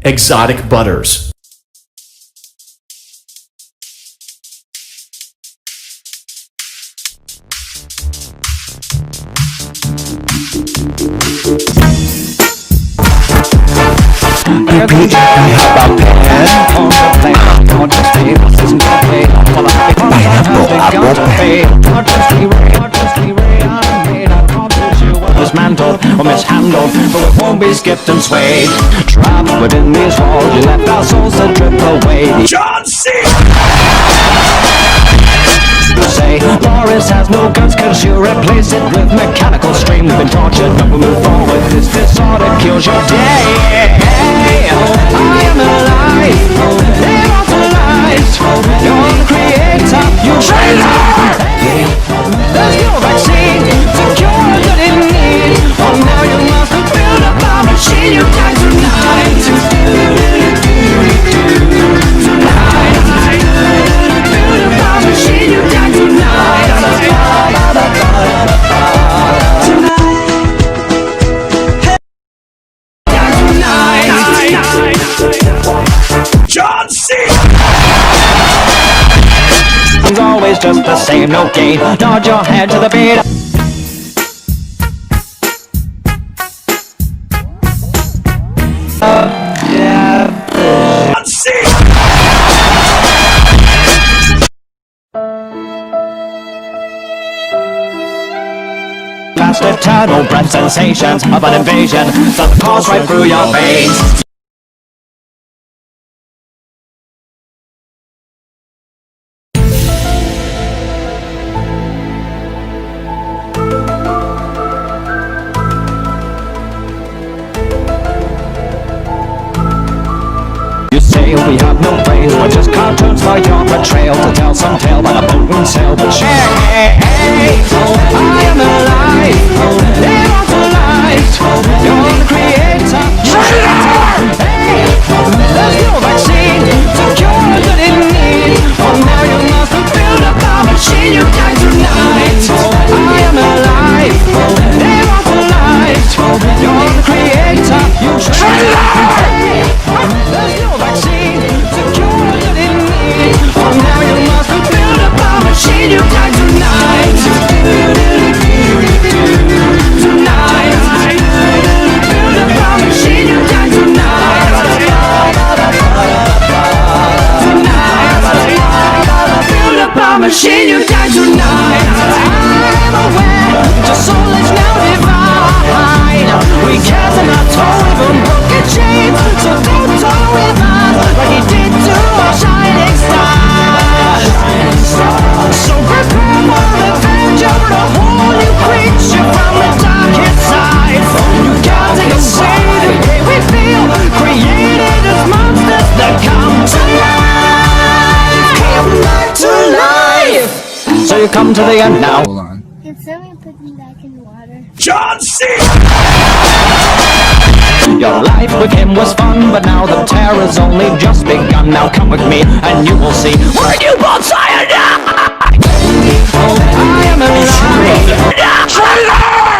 Exotic butters. Dismantled or mishandled, but it won't be skipped and swayed. Trapped within these walls, you left our souls to drip away. John C. Say Loris has no guns, cause you replace it with mechanical stream. We've been tortured, but we move forward. This disorder kills your day. I am alive, immortalized. You're the creator, you traitor. There's no vaccine to cure that it need. Oh, now you must build up a machine. You die tonight. Build up a machine. You die tonight. John C. It's always just the same, no gain. Nod your head to the beat. John C. Fast eternal breath sensations of an invasion that course right through your veins. You say we have no brains, we're just cartoons for your betrayal. To tell some tale by the boat we sail. But share, I am alive, immortalized. You're the creator, there's no vaccine to cure that it need. Oh, now you must build up a machine. You die tonight. I am alive, immortalized. You're the creator, you there's no vaccine to cure that it need. Oh, now you must build up a machine. You die tonight. Tonight. Build up a machine. You die tonight. Tonight. Build up a machine. You die tonight. I'm aware your soul is now divine. We cast in our toe, even broken chains. So don't toy with us like he did to our shining stars. So prepare for revenge over a whole new creature from the darkest side. You gotta take away the way we feel, created as monsters that come to life. Come back to life. So you come to the end now. Hold on. Can someone put me back in the water? John C. Your life with him was fun, but now the terror's only just begun. Now come with me and you will see where you both cyanide. I am alive.